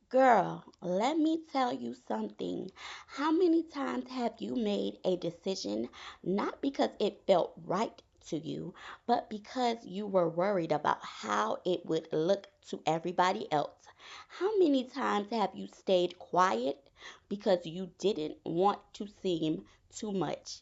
Girl, let me tell you something. How many times have you made a decision not because it felt right to you, but because you were worried about how it would look to everybody else? How many times have you stayed quiet because you didn't want to seem too much?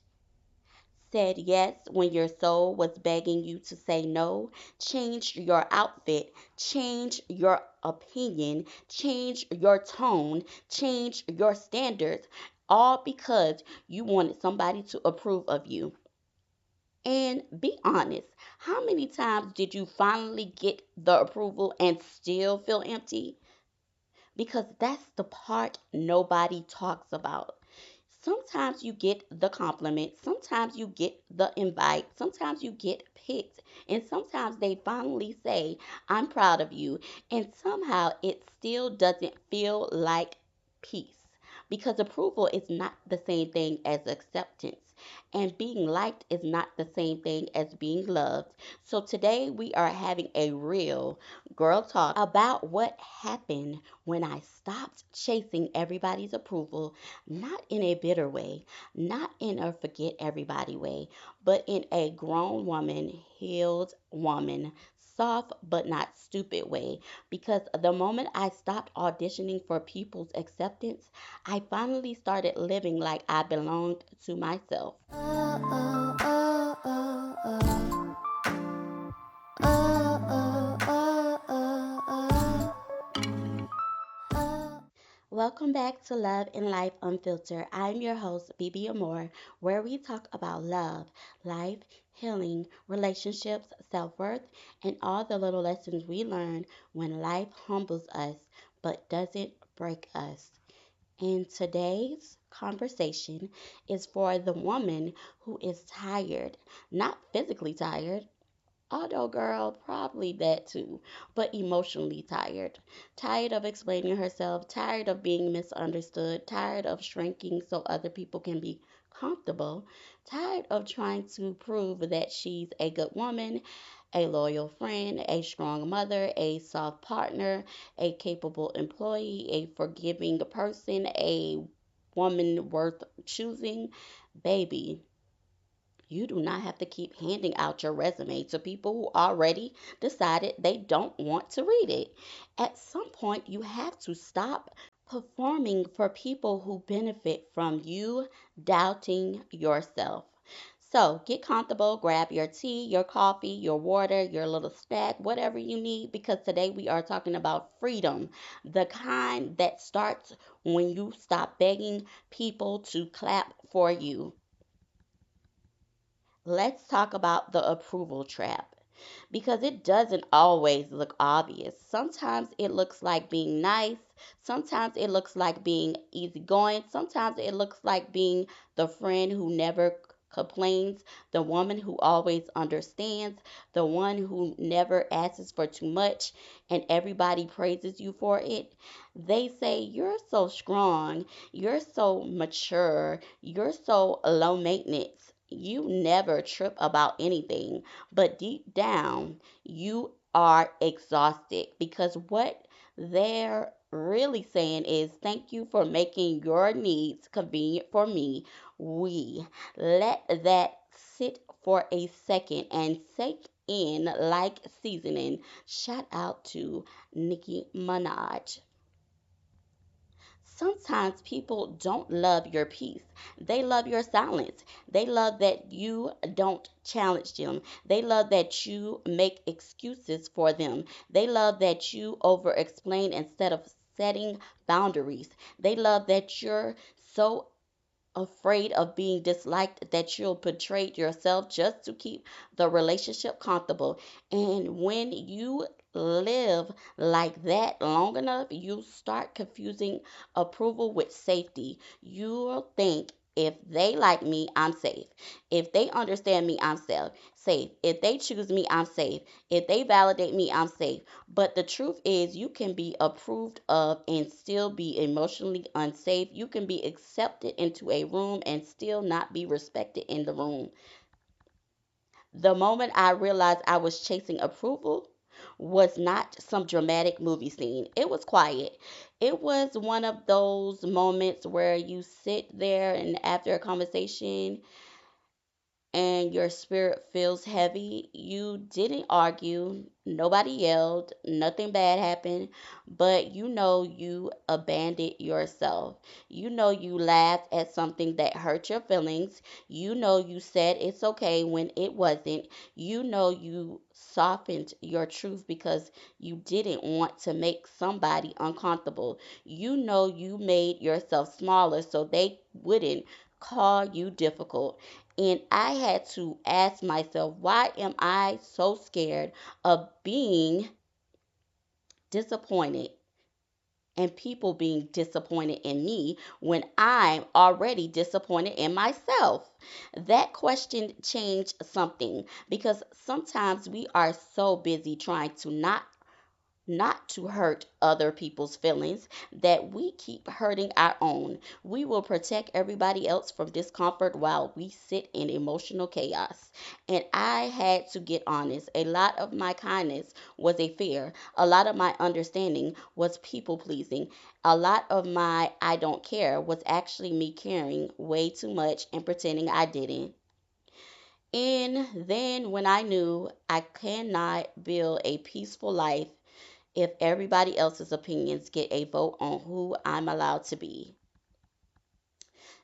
Said yes when your soul was begging you to say no, changed your outfit, changed your opinion, changed your tone, changed your standards, all because you wanted somebody to approve of you. And be honest, how many times did you finally get the approval and still feel empty? Because that's the part nobody talks about. Sometimes you get the compliment, sometimes you get the invite, sometimes you get picked, and sometimes they finally say, I'm proud of you, and somehow it still doesn't feel like peace. Because approval is not the same thing as acceptance, and being liked is not the same thing as being loved. So today we are having a real girl talk about what happened when I stopped chasing everybody's approval, not in a bitter way, not in a forget everybody way, but in a grown woman, healed woman, soft but not stupid way. Because the moment I stopped auditioning for people's acceptance, I finally started living like I belonged to myself. Welcome back to Love and Life Unfiltered. I'm your host, BB Amore, where we talk about love, life, healing, relationships, self worth, and all the little lessons we learn when life humbles us but doesn't break us. And today's conversation is for the woman who is tired, not physically tired, although, girl, probably that too, but emotionally tired. Tired of explaining herself, tired of being misunderstood, tired of shrinking so other people can be comfortable, tired of trying to prove that she's a good woman, a loyal friend, a strong mother, a soft partner, a capable employee, a forgiving person, a woman worth choosing. Baby, you do not have to keep handing out your resume to people who already decided they don't want to read it. At some point, you have to stop performing for people who benefit from you doubting yourself. So get comfortable, grab your tea, your coffee, your water, your little snack, whatever you need, because today we are talking about freedom, the kind that starts when you stop begging people to clap for you. Let's talk about the approval trap because it doesn't always look obvious. Sometimes it looks like being nice, sometimes it looks like being easygoing, sometimes it looks like being the friend who never complains, the woman who always understands, the one who never asks for too much and everybody praises you for it. They say, You're so strong, you're so mature, you're so low maintenance. You never trip about anything, but deep down, you are exhausted because what they're really saying is thank you for making your needs convenient for me. We let that sit for a second and sink in like seasoning. Shout out to Nicki Minaj. Sometimes people don't love your peace. They love your silence. They love that you don't challenge them. They love that you make excuses for them. They love that you over explain instead of setting boundaries. They love that you're so afraid of being disliked that you'll betray yourself just to keep the relationship comfortable. And when you live like that long enough, you start confusing approval with safety. You'll think if they like me, I'm safe. If they understand me, I'm safe. If they choose me, I'm safe. If they validate me, I'm safe. But the truth is, you can be approved of and still be emotionally unsafe. You can be accepted into a room and still not be respected in the room. The moment I realized I was chasing approval was not some dramatic movie scene. It was quiet. It was one of those moments where you sit there and after a conversation and your spirit feels heavy. You didn't argue, nobody yelled, nothing bad happened, but you know you abandoned yourself. You know you laughed at something that hurt your feelings. You know you said it's okay when it wasn't. You know you softened your truth because you didn't want to make somebody uncomfortable. You know you made yourself smaller so they wouldn't call you difficult. And I had to ask myself, why am I so scared of being disappointed and people being disappointed in me when I'm already disappointed in myself? That question changed something because sometimes we are so busy trying to not to hurt other people's feelings that we keep hurting our own. We will protect everybody else from discomfort while we sit in emotional chaos. And I had to get honest. A lot of my kindness was a fear. A lot of my understanding was people pleasing. A lot of my I don't care was actually me caring way too much and pretending I didn't. And then when I knew I cannot build a peaceful life if everybody else's opinions get a vote on who I'm allowed to be.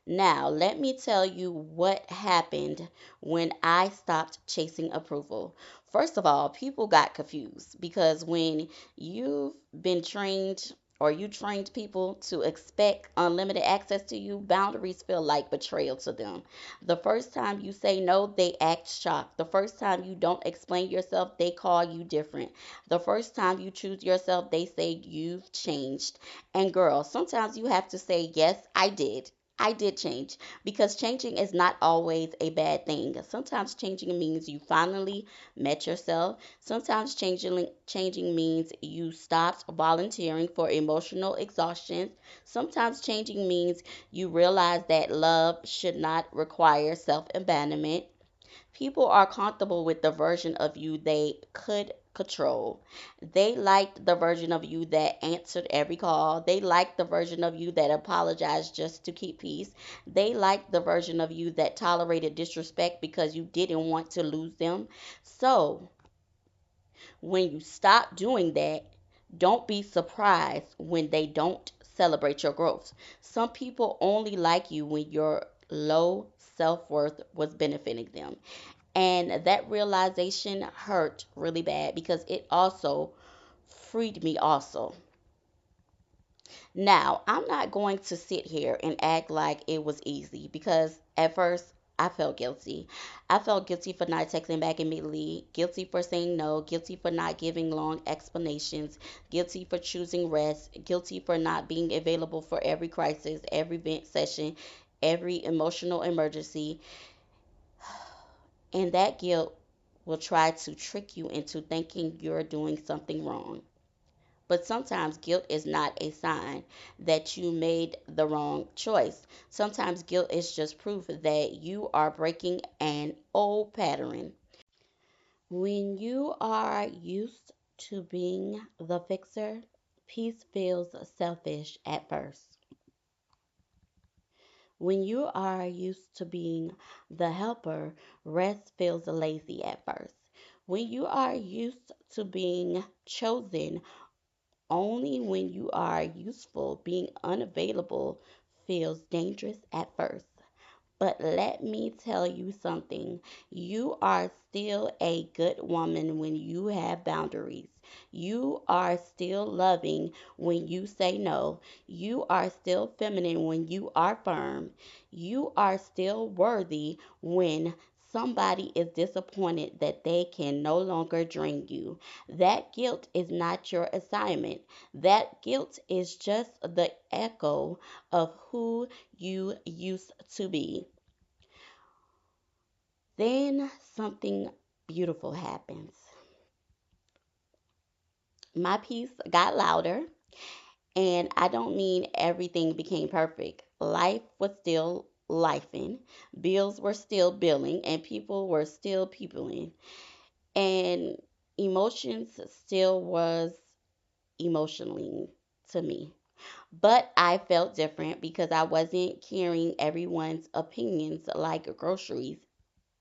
Now, let me tell you what happened when I stopped chasing approval. First of all, people got confused because when you've been trained or you trained people to expect unlimited access to you, boundaries feel like betrayal to them. The first time you say no, they act shocked. The first time you don't explain yourself, they call you different. The first time you choose yourself, they say you've changed. And girl, sometimes you have to say, yes, I did. I did change because changing is not always a bad thing. Sometimes changing means you finally met yourself. Sometimes changing means you stopped volunteering for emotional exhaustion. Sometimes changing means you realize that love should not require self-abandonment. People are comfortable with the version of you they could control. They liked the version of you that answered every call. They liked the version of you that apologized just to keep peace. They liked the version of you that tolerated disrespect because you didn't want to lose them. So, when you stop doing that, don't be surprised when they don't celebrate your growth. Some people only like you when your low self worth was benefiting them. And that realization hurt really bad because it also freed me also. Now, I'm not going to sit here and act like it was easy because at first I felt guilty. I felt guilty for not texting back immediately, guilty for saying no, guilty for not giving long explanations, guilty for choosing rest, guilty for not being available for every crisis, every vent session, every emotional emergency. And that guilt will try to trick you into thinking you're doing something wrong. But sometimes guilt is not a sign that you made the wrong choice. Sometimes guilt is just proof that you are breaking an old pattern. When you are used to being the fixer, peace feels selfish at first. When you are used to being the helper, rest feels lazy at first. When you are used to being chosen only when you are useful, being unavailable feels dangerous at first. But let me tell you something. You are still a good woman when you have boundaries. You are still loving when you say no. You are still feminine when you are firm. You are still worthy when somebody is disappointed that they can no longer drain you. That guilt is not your assignment. That guilt is just the echo of who you used to be. Then something beautiful happens. My piece got louder, and I don't mean everything became perfect. Life was still lifing, bills were still billing, and people were still peopling. And Emotions still was emotionally to me. But I felt different because I wasn't carrying everyone's opinions like groceries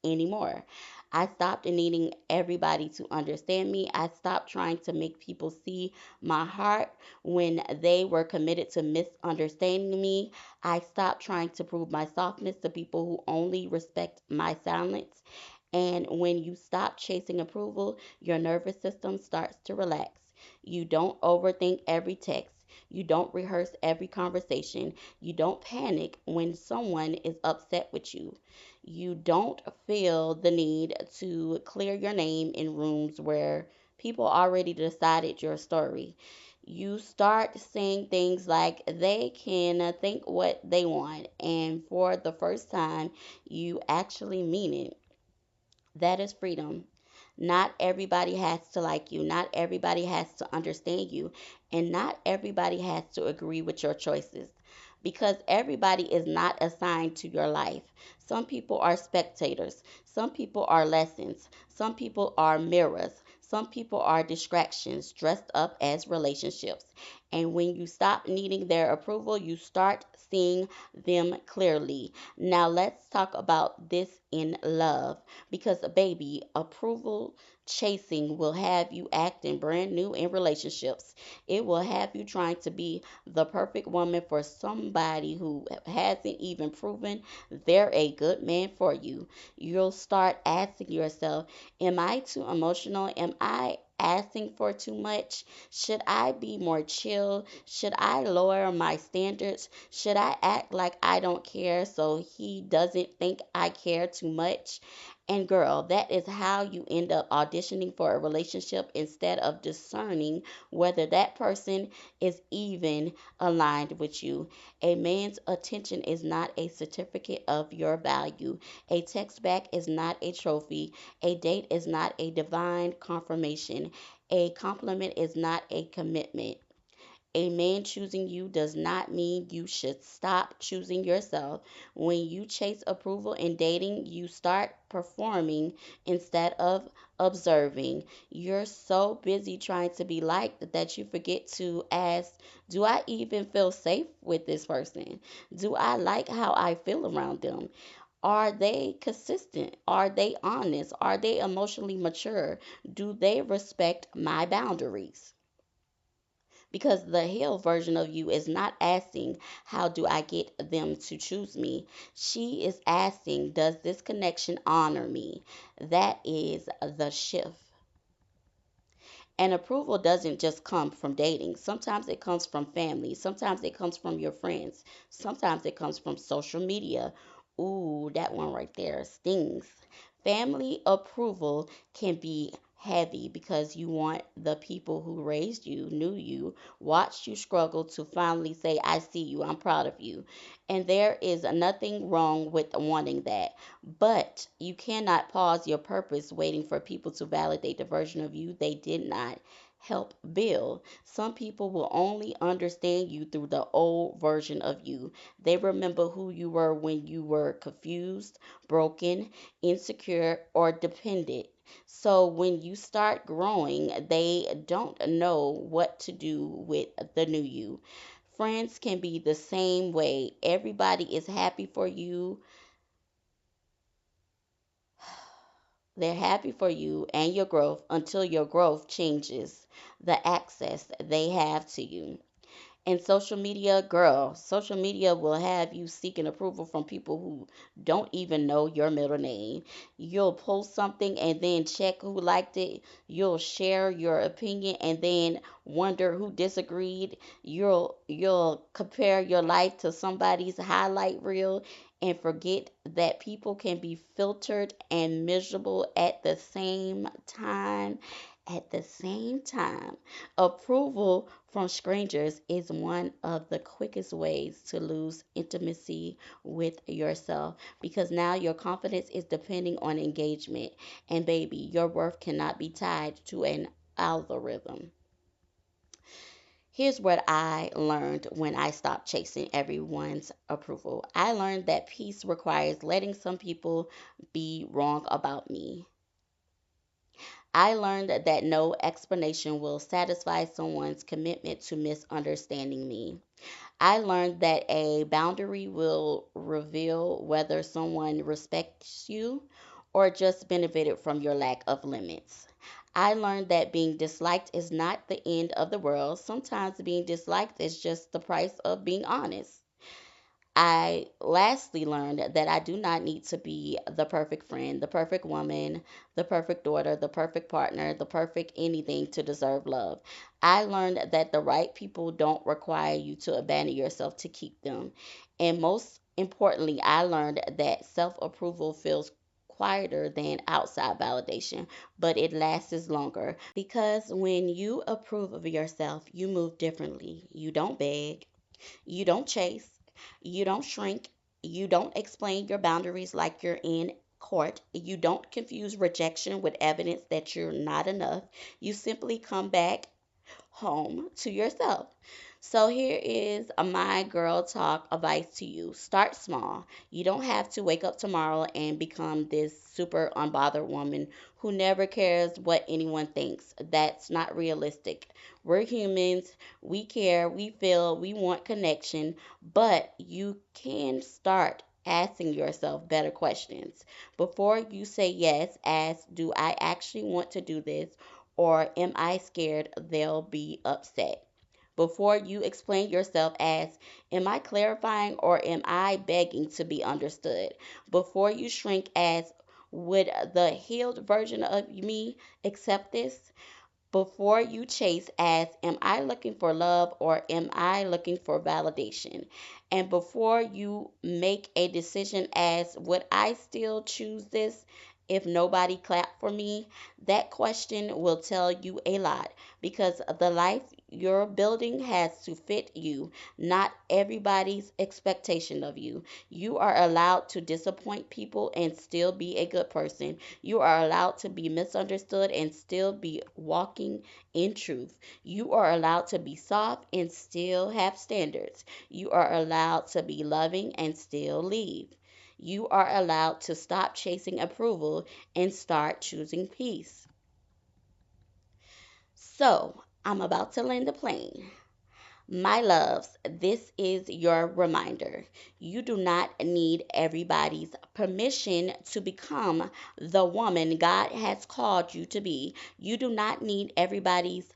anymore. I stopped needing everybody to understand me. I stopped trying to make people see my heart when they were committed to misunderstanding me. I stopped trying to prove my softness to people who only respect my silence. And when you stop chasing approval, your nervous system starts to relax. You don't overthink every text. You don't rehearse every conversation. You don't panic when someone is upset with you. You don't feel the need to clear your name in rooms where people already decided your story. You start saying things like they can think what they want, and for the first time, you actually mean it. That is freedom. Not everybody has to like you. Not everybody has to understand you. And not everybody has to agree with your choices. Because everybody is not assigned to your life. Some people are spectators. Some people are lessons. Some people are mirrors. Some people are distractions dressed up as relationships. And when you stop needing their approval, you start seeing them clearly. Now, let's talk about this in love. Because, baby, approval chasing will have you acting brand new in relationships. It will have you trying to be the perfect woman for somebody who hasn't even proven they're a good man for you. You'll start asking yourself, am I too emotional? Am I asking for too much? Should I be more chill? Should I lower my standards? Should I act like I don't care so he doesn't think I care too much? And girl, that is how you end up auditioning for a relationship instead of discerning whether that person is even aligned with you. A man's attention is not a certificate of your value. A text back is not a trophy. A date is not a divine confirmation. A compliment is not a commitment. A man choosing you does not mean you should stop choosing yourself. When you chase approval in dating, you start performing instead of observing. You're so busy trying to be liked that you forget to ask, do I even feel safe with this person? Do I like how I feel around them? Are they consistent? Are they honest? Are they emotionally mature? Do they respect my boundaries? Because the healed version of you is not asking, how do I get them to choose me? She is asking, does this connection honor me? That is the shift. And approval doesn't just come from dating. Sometimes it comes from family. Sometimes it comes from your friends. Sometimes it comes from social media. Ooh, that one right there stings. Family approval can be heavy because you want the people who raised you, knew you, watched you struggle to finally say, I see you, I'm proud of you. And there is nothing wrong with wanting that. But you cannot pause your purpose waiting for people to validate the version of you they did not help build. Some people will only understand you through the old version of you. They remember who you were when you were confused, broken, insecure, or dependent. So when you start growing, they don't know what to do with the new you. Friends can be the same way. Everybody is happy for you. They're happy for you and your growth until your growth changes the access they have to you. And social media, girl, social media will have you seeking approval from people who don't even know your middle name. You'll post something and then check who liked it. You'll share your opinion and then wonder who disagreed. You'll compare your life to somebody's highlight reel and forget that people can be filtered and miserable at the same time. At the same time, approval from strangers is one of the quickest ways to lose intimacy with yourself because now your confidence is depending on engagement. And baby, your worth cannot be tied to an algorithm. Here's what I learned when I stopped chasing everyone's approval. I learned that peace requires letting some people be wrong about me. I learned that no explanation will satisfy someone's commitment to misunderstanding me. I learned that a boundary will reveal whether someone respects you or just benefited from your lack of limits. I learned that being disliked is not the end of the world. Sometimes being disliked is just the price of being honest. I lastly learned that I do not need to be the perfect friend, the perfect woman, the perfect daughter, the perfect partner, the perfect anything to deserve love. I learned that the right people don't require you to abandon yourself to keep them. And most importantly, I learned that self approval feels quieter than outside validation, but it lasts longer because when you approve of yourself, you move differently. You don't beg, you don't chase, you don't shrink, you don't explain your boundaries like you're in court, you don't confuse rejection with evidence that you're not enough. You simply come back home to yourself. So here is my girl talk advice to you. Start small. You don't have to wake up tomorrow and become this super unbothered woman who never cares what anyone thinks. That's not realistic. We're humans. We care, we feel, we want connection, but you can start asking yourself better questions. Before you say yes, ask, do I actually want to do this? Or am I scared they'll be upset? Before you explain yourself, ask, am I clarifying or am I begging to be understood? Before you shrink, ask, would the healed version of me accept this? Before you chase, ask, am I looking for love or am I looking for validation? And before you make a decision, ask, would I still choose this if nobody clapped for me? That question will tell you a lot because the life you're building has to fit you, not everybody's expectation of you. You are allowed to disappoint people and still be a good person. You are allowed to be misunderstood and still be walking in truth. You are allowed to be soft and still have standards. You are allowed to be loving and still leave. You are allowed to stop chasing approval and start choosing peace. So, I'm about to land the plane. My loves, this is your reminder. You do not need everybody's permission to become the woman God has called you to be. You do not need everybody's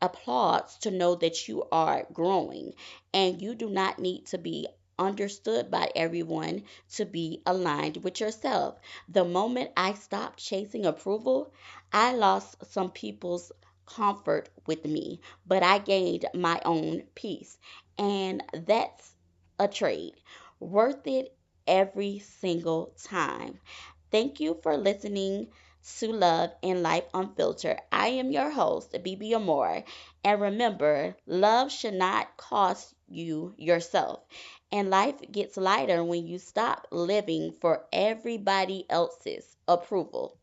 applause to know that you are growing. And you do not need to be understood by everyone to be aligned with yourself. The moment I stopped chasing approval, I lost some people's comfort with me, but I gained my own peace. And that's a trade. Worth it every single time. Thank you for listening to Love and Life Unfiltered. I am your host, BB Amore. And remember, love should not cost you yourself. And life gets lighter when you stop living for everybody else's approval.